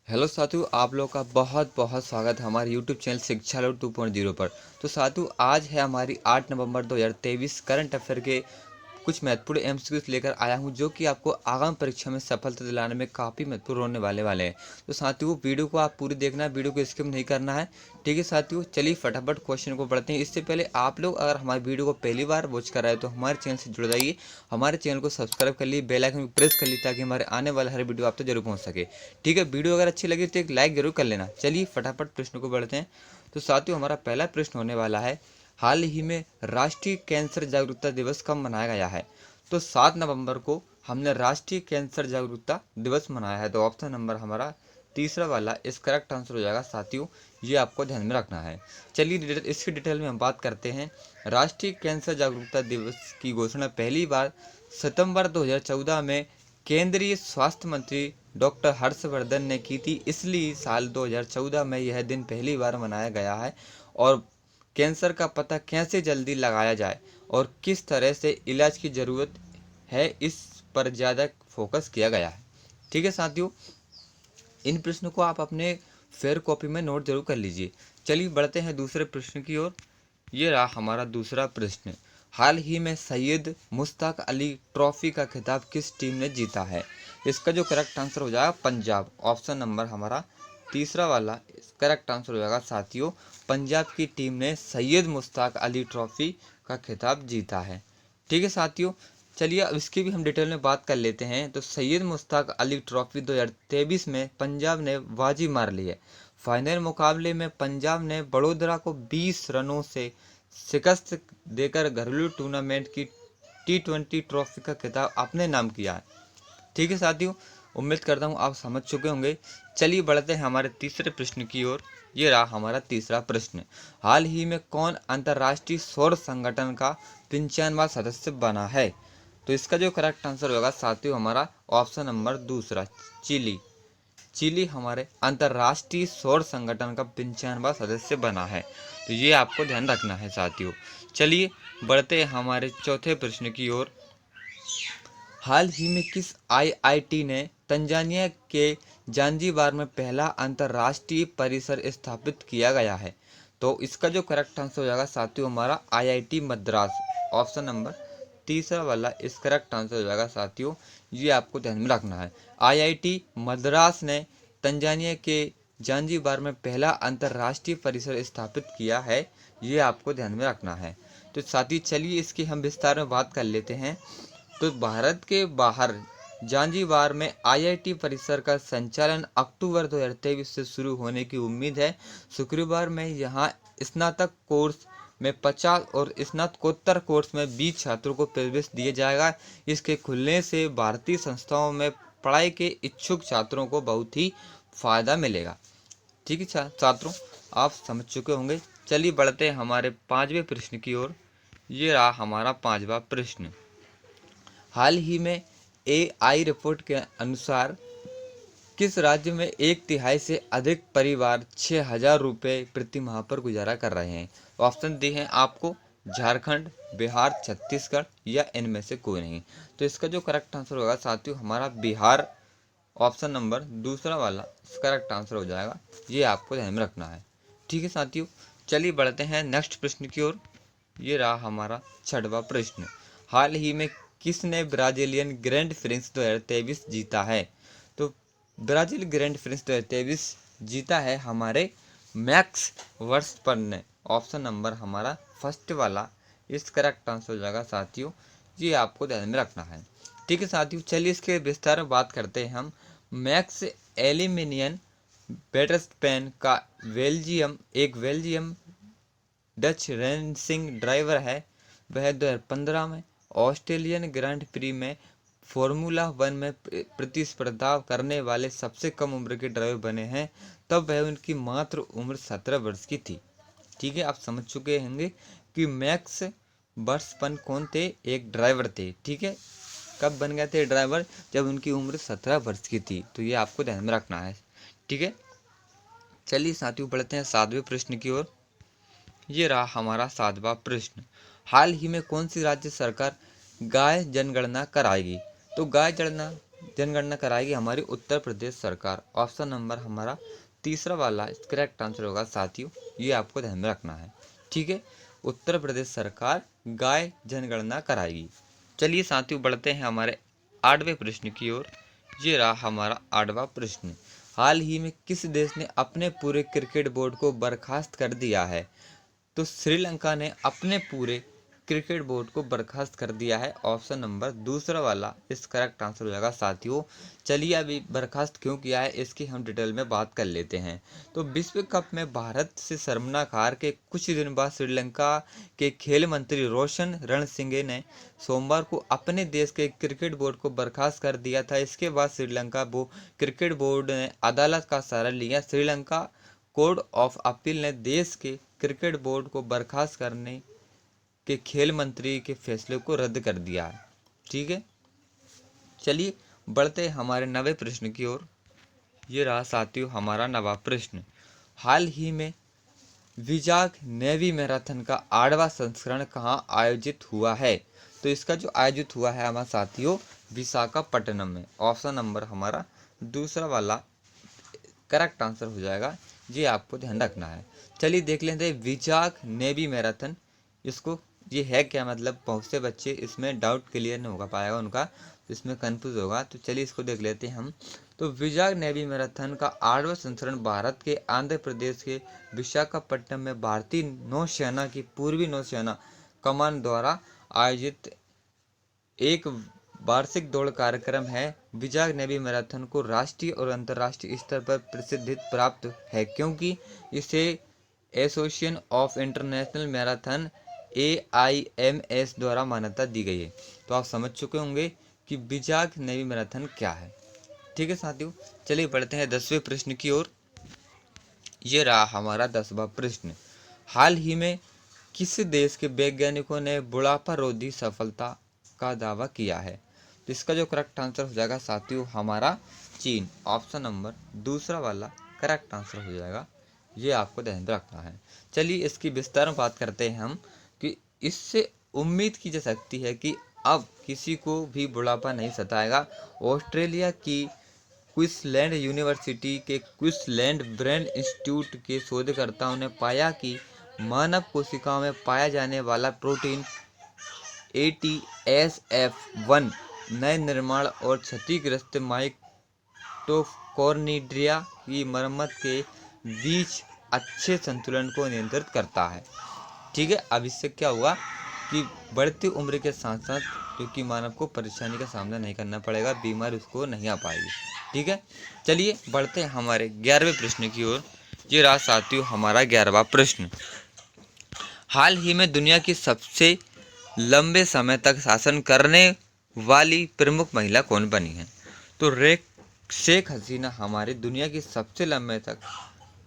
Hello साथियों, आप लोगों का बहुत बहुत स्वागत है हमारे यूट्यूब चैनल शिक्षा लोड 2.0 पर। तो साथियों, आज है हमारी 8 नवंबर 2023 करंट अफेयर के कुछ महत्वपूर्ण एमसीक्यूज लेकर आया हूं, जो कि आपको आगामी परीक्षा में सफलता दिलाने में काफ़ी महत्वपूर्ण होने वाले हैं। तो साथियों, वीडियो को आप पूरी देखना है, वीडियो को स्किप नहीं करना है। ठीक है साथियों, चलिए फटाफट क्वेश्चन को पढ़ते हैं। इससे पहले आप लोग अगर हमारे वीडियो को पहली बार वॉच कर रहे हैं तो हमारे चैनल से जुड़ जाइए, हमारे चैनल को सब्सक्राइब कर लिए, बेल आइकन को प्रेस कर लीजिए ताकि हमारे आने वाला हर वीडियो आप तक जरूर पहुंच सके। ठीक है, वीडियो अगर अच्छी लगी तो एक लाइक जरूर कर लेना। चलिए फटाफट प्रश्न को बढ़ते हैं। तो साथियों, हमारा पहला प्रश्न होने वाला है, हाल ही में राष्ट्रीय कैंसर जागरूकता दिवस कब मनाया गया है? तो 7 नवंबर को हमने राष्ट्रीय कैंसर जागरूकता दिवस मनाया है। तो ऑप्शन नंबर हमारा तीसरा वाला इस करेक्ट आंसर हो जाएगा साथियों, ये आपको ध्यान में रखना है। चलिए इसकी डिटेल में हम बात करते हैं। राष्ट्रीय कैंसर जागरूकता दिवस की घोषणा पहली बार सितंबर 2014 में केंद्रीय स्वास्थ्य मंत्री डॉक्टर हर्षवर्धन ने की थी, इसलिए साल 2014 में यह दिन पहली बार मनाया गया है। और कैंसर का पता कैसे जल्दी लगाया जाए और किस तरह से इलाज की ज़रूरत है, इस पर ज़्यादा फोकस किया गया है। ठीक है साथियों, इन प्रश्नों को आप अपने फेयर कॉपी में नोट जरूर कर लीजिए। चलिए बढ़ते हैं दूसरे प्रश्न की ओर। ये रहा हमारा दूसरा प्रश्न, हाल ही में सैयद मुश्ताक अली ट्रॉफी का खिताब किस टीम ने जीता है? इसका जो करेक्ट आंसर हो जाएगा पंजाब। ऑप्शन नंबर हमारा तीसरा वाला करेक्ट आंसर हो जाएगा साथियों, पंजाब की टीम ने सैयद मुश्ताक अली ट्रॉफी का खिताब जीता है। ठीक है साथियों, चलिए अब इसकी भी हम डिटेल में बात कर लेते हैं। तो सैयद मुश्ताक अली ट्रॉफी 2023 में पंजाब ने बाजी मार ली है। फाइनल मुकाबले में पंजाब ने बड़ोदरा को 20 रनों से शिकस्त देकर घरेलू टूर्नामेंट की T20 ट्रॉफी का खिताब अपने नाम किया है। ठीक है साथियों, उम्मीद करता हूँ आप समझ चुके होंगे। चलिए बढ़ते हैं हमारे तीसरे प्रश्न की ओर। ये रहा हमारा तीसरा प्रश्न, हाल ही में कौन अंतर्राष्ट्रीय सौर संगठन का 95वां सदस्य बना है? तो इसका जो करेक्ट आंसर होगा साथियों हमारा ऑप्शन नंबर दूसरा, चिली। चिली हमारे अंतर्राष्ट्रीय सौर संगठन का 95वां सदस्य बना है। तो ये आपको ध्यान रखना है साथियों। चलिए बढ़ते हैं हमारे चौथे प्रश्न की ओर। हाल ही में किस आईआईटी ने तंजानिया के जांजीबार में पहला अंतर्राष्ट्रीय परिसर स्थापित किया गया है? तो इसका जो करेक्ट आंसर हो जाएगा साथियों हमारा आईआईटी मद्रास। ऑप्शन नंबर तीसरा वाला इस करेक्ट आंसर हो जाएगा साथियों, ये आपको ध्यान में रखना है। आईआईटी मद्रास ने तंजानिया के जांजीबार में पहला अंतर्राष्ट्रीय परिसर स्थापित किया है, ये आपको ध्यान में रखना है। तो साथी चलिए इसकी हम विस्तार में बात कर लेते हैं। तो भारत के बाहर जांजीबार में आईआईटी परिसर का संचालन अक्टूबर 2023 से शुरू होने की उम्मीद है। शुक्रवार में यहां स्नातक कोर्स में 50 और स्नातकोत्तर कोर्स में 20 छात्रों को प्रवेश दिया जाएगा। इसके खुलने से भारतीय संस्थाओं में पढ़ाई के इच्छुक छात्रों को बहुत ही फायदा मिलेगा। ठीक है छात्रों, आप समझ चुके होंगे। चलिए बढ़ते हैं हमारे पांचवें प्रश्न की ओर। ये रहा हमारा पांचवा प्रश्न, हाल ही में एआई रिपोर्ट के अनुसार किस राज्य में एक तिहाई से अधिक परिवार 6,000 रुपये प्रति माह पर गुजारा कर रहे हैं? ऑप्शन दी हैं आपको, झारखंड, बिहार, छत्तीसगढ़ या इनमें से कोई नहीं। तो इसका जो करेक्ट आंसर होगा साथियों हमारा बिहार। ऑप्शन नंबर दूसरा वाला करेक्ट आंसर हो जाएगा, ये आपको ध्यान में रखना है। ठीक है साथियों, चलिए बढ़ते हैं नेक्स्ट प्रश्न की ओर। ये रहा हमारा छठवां प्रश्न, हाल ही में किसने ब्राजीलियन ग्रैंड प्रिक्स 2023 जीता है? तो ब्राजील ग्रैंड प्रिक्स 2023 जीता है हमारे मैक्स वर्स्टपन ने। ऑप्शन नंबर हमारा फर्स्ट वाला इस करेक्ट आंसर हो जाएगा साथियों, ये आपको ध्यान में रखना है। ठीक है साथियों, चलिए इसके विस्तार में बात करते हैं हम। मैक्स एलिमिनियन बेटरस्पेन का बेल्जियम डच रेसिंग ड्राइवर है। वह 2015 में ऑस्ट्रेलियन ग्रैंड प्री में फॉर्मूला वन में प्रतिस्पर्धा करने वाले सबसे कम उम्र के ड्राइवर बने हैं। तब वह उनकी मात्र उम्र 17 वर्ष की थी। ठीक है, आप समझ चुके होंगे कि मैक्स वर्स्टपन कौन थे, एक ड्राइवर थे। ठीक है, कब बन गए थे ड्राइवर, जब उनकी उम्र 17 वर्ष की थी। तो ये आपको ध्यान में रखना है। ठीक है, चलिए साथियों बढ़ते हैं सातवें प्रश्न की ओर। ये रहा हमारा सातवां प्रश्न, हाल ही में कौन सी राज्य सरकार गाय जनगणना कराएगी? तो गाय जनगणना जनगणना कराएगी हमारी उत्तर प्रदेश सरकार। ऑप्शन नंबर हमारा तीसरा वाला करेक्ट आंसर होगा साथियों, ये आपको ध्यान में रखना है। ठीक है, उत्तर प्रदेश सरकार गाय जनगणना कराएगी। चलिए साथियों बढ़ते हैं हमारे 8वें प्रश्न की ओर। ये रहा हमारा 8वां प्रश्न। हाल ही में किस देश ने अपने पूरे क्रिकेट बोर्ड को बर्खास्त कर दिया है? तो श्रीलंका ने अपने पूरे क्रिकेट बोर्ड को बर्खास्त कर दिया है। ऑप्शन नंबर दूसरा वाला इस करेक्ट आंसर हो जाएगा साथियों। चलिए अभी बर्खास्त क्यों किया है इसकी हम डिटेल में बात कर लेते हैं। तो विश्व कप में भारत से शर्मनाक हार के कुछ दिन बाद श्रीलंका के खेल मंत्री रोशन रणसिंगे ने सोमवार को अपने देश के क्रिकेट बोर्ड को बर्खास्त कर दिया था। इसके बाद श्रीलंका क्रिकेट बोर्ड ने अदालत का सहारा लिया। श्रीलंका कोर्ट ऑफ अपील ने देश के क्रिकेट बोर्ड को बर्खास्त करने के खेल मंत्री के फैसले को रद्द कर दिया है। ठीक है, चलिए बढ़ते हमारे 9वें प्रश्न की ओर। ये रहा साथियों हमारा 9वां प्रश्न। हाल ही में विजाग नेवी मैराथन का 8वां संस्करण कहाँ आयोजित हुआ है? तो इसका जो आयोजित हुआ है हमारे साथियों विशाखापट्टनम में। ऑप्शन नंबर हमारा दूसरा वाला करेक्ट आंसर हो जाएगा, ये आपको ध्यान रखना है। चलिए देख लेते हैं विजाग नेवी मैराथन, इसको ये है क्या, मतलब बहुत से बच्चे इसमें डाउट क्लियर नहीं होगा पाएगा उनका, इसमें कंफ्यूज होगा। तो चलिए इसको देख लेते हैं हम। तो विजाग नेवी मैराथन का 8वां संस्करण भारत के आंध्र प्रदेश के विशाखापट्टनम में भारतीय नौसेना की पूर्वी नौसेना कमान द्वारा आयोजित एक वार्षिक दौड़ कार्यक्रम है। विजाग नेवी मैराथन को राष्ट्रीय और अंतर्राष्ट्रीय स्तर पर प्रसिद्धि प्राप्त है क्योंकि इसे association of international marathon AIMS द्वारा मान्यता दी गई है। तो आप समझ चुके होंगे कि विजाग नेवी मैराथन क्या है। ठीक है साथियों, चलिए बढ़ते हैं 10वें प्रश्न की ओर। ये रहा हमारा 10वां प्रश्न। हाल ही में किस देश के वैज्ञानिकों ने बुढ़ापा रोधी सफलता का दावा किया है? तो इसका जो करेक्ट आंसर हो जाएगा साथियों हमारा चीन। ऑप्शन नंबर दूसरा वाला करेक्ट आंसर हो जाएगा, ये आपको ध्यान रखना है। चलिए इसकी विस्तार में बात करते हैं हम कि इससे उम्मीद की जा सकती है कि अब किसी को भी बुढ़ापा नहीं सताएगा। ऑस्ट्रेलिया की क्वींसलैंड यूनिवर्सिटी के क्वींसलैंड ब्रेन इंस्टीट्यूट के शोधकर्ताओं ने पाया कि मानव कोशिकाओं में पाया जाने वाला प्रोटीन ATSF1 नए निर्माण और क्षतिग्रस्त माइटोकॉन्ड्रिया की मरम्मत के बीच अच्छे संतुलन को नियंत्रित करता है। ठीक है, अब इससे क्या हुआ कि बढ़ती उम्र के साथ साथ क्योंकि मानव को परेशानी का सामना नहीं करना पड़ेगा, बीमारी उसको नहीं आ पाएगी। ठीक है, चलिए बढ़ते हैं हमारे 11वें प्रश्न की ओर। ये रहा साथियों हमारा 11वां प्रश्न। हाल ही में दुनिया की सबसे लंबे समय तक शासन करने वाली प्रमुख महिला कौन बनी है? तो शेख हसीना हमारी दुनिया की सबसे लंबे तक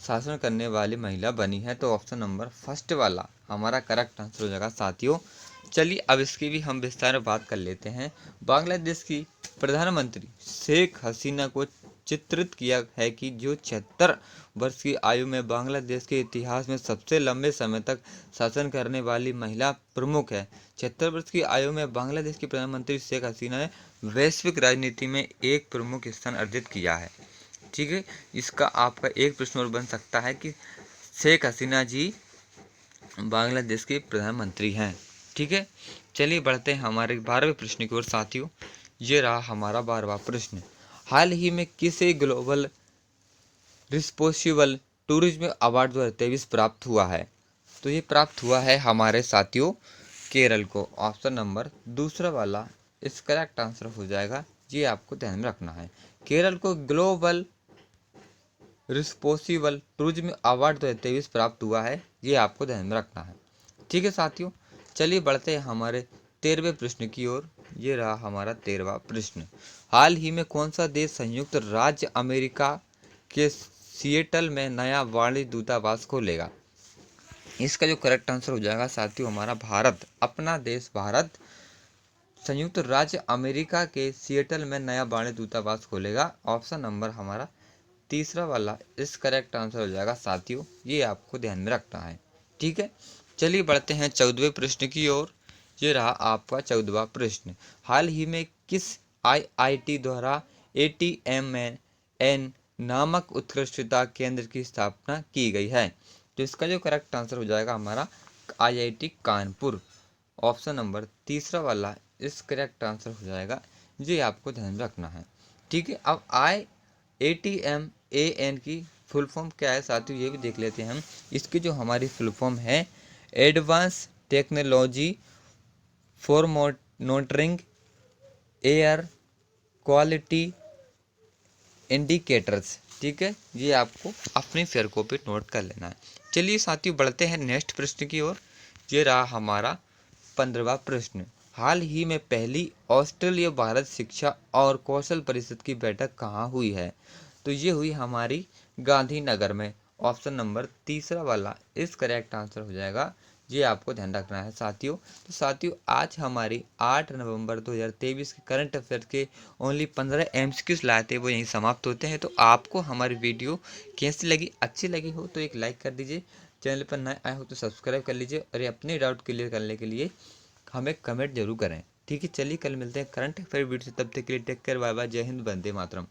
शासन करने वाली महिला बनी है। तो ऑप्शन नंबर फर्स्ट वाला हमारा करेक्ट आंसर हो जाएगा साथियों। चलिए अब इसकी भी हम विस्तार में बात कर लेते हैं। बांग्लादेश की प्रधानमंत्री शेख हसीना को चित्रित किया है कि जो 76 वर्ष की आयु में बांग्लादेश के इतिहास में सबसे लंबे समय तक शासन करने वाली महिला प्रमुख है। 76 वर्ष की आयु में बांग्लादेश की प्रधानमंत्री शेख हसीना ने वैश्विक राजनीति में एक प्रमुख स्थान अर्जित किया है। ठीक है, इसका आपका एक प्रश्न और बन सकता है कि शेख हसीना जी बांग्लादेश के प्रधानमंत्री हैं। ठीक है, चलिए बढ़ते हैं हमारे 12वें प्रश्न की ओर साथियों। ये रहा हमारा 12वां प्रश्न। हाल ही में किसे ग्लोबल रिस्पोंसिबल टूरिज्म अवार्ड 2023 प्राप्त हुआ है? तो ये प्राप्त हुआ है हमारे साथियों केरल को। ऑप्शन नंबर दूसरा वाला इस करेक्ट आंसर हो जाएगा, ये आपको ध्यान में रखना है। केरल को ग्लोबल रिस्पोंसिबल टूरिज्म अवार्ड 2023 प्राप्त हुआ है, ये आपको ध्यान में रखना है। ठीक है साथियों, चलिए बढ़ते हैं हमारे 13वें प्रश्न की ओर। ये रहा हमारा 13वां प्रश्न। हाल ही में कौन सा देश संयुक्त राज्य अमेरिका के सिएटल में नया वाणिज्य दूतावास खोलेगा? इसका जो करेक्ट आंसर हो जाएगा साथियों हमारा भारत। अपना देश भारत संयुक्त राज्य अमेरिका के सिएटल में नया वाणिज्य दूतावास खोलेगा। ऑप्शन नंबर हमारा तीसरा वाला इस करेक्ट आंसर हो जाएगा साथियों, ये आपको ध्यान में रखना है। ठीक है, चलिए बढ़ते हैं 14वें प्रश्न की ओर। ये रहा आपका 14वां प्रश्न। हाल ही में किस आईआईटी द्वारा ATMN नामक उत्कृष्टता केंद्र की स्थापना की गई है? तो इसका जो करेक्ट आंसर हो जाएगा हमारा IIT कानपुर। ऑप्शन नंबर तीसरा वाला इस करेक्ट आंसर हो जाएगा। ये आपको ध्यान रखना है। ठीक है, अब ATMAN की फुल फॉर्म क्या है साथियों, ये भी देख लेते हैं हम। इसकी जो हमारी फुल फॉर्म है, advance technology for monitoring air quality indicators. ठीक है, ये आपको अपनी फेयर कॉपी नोट कर लेना है। चलिए साथियों, बढ़ते हैं नेक्स्ट प्रश्न की ओर। ये रहा हमारा 15वां प्रश्न। हाल ही में पहली ऑस्ट्रेलिया भारत शिक्षा और कौशल परिषद की बैठक कहाँ हुई है? तो ये हुई हमारी गांधीनगर में। ऑप्शन नंबर तीसरा वाला इस करेक्ट आंसर हो जाएगा। ये आपको ध्यान रखना है साथियों। तो साथियों, आज हमारी 8 नवंबर 2023 के करंट अफेयर के ओनली 15 MCQs लाए थे, वो यहीं समाप्त होते हैं। तो आपको हमारी वीडियो कैसी लगी, अच्छी लगी हो तो एक लाइक कर दीजिए, चैनल पर नए आए हो तो सब्सक्राइब कर लीजिए, और ये अपने डाउट क्लियर करने के लिए हमें कमेंट जरूर करें। ठीक है, चलिए कल मिलते हैं करंट अफेयर वीडियो से। तब तक के लिए टेक केयर, बाय बाय, जय हिंद, वंदे मातरम।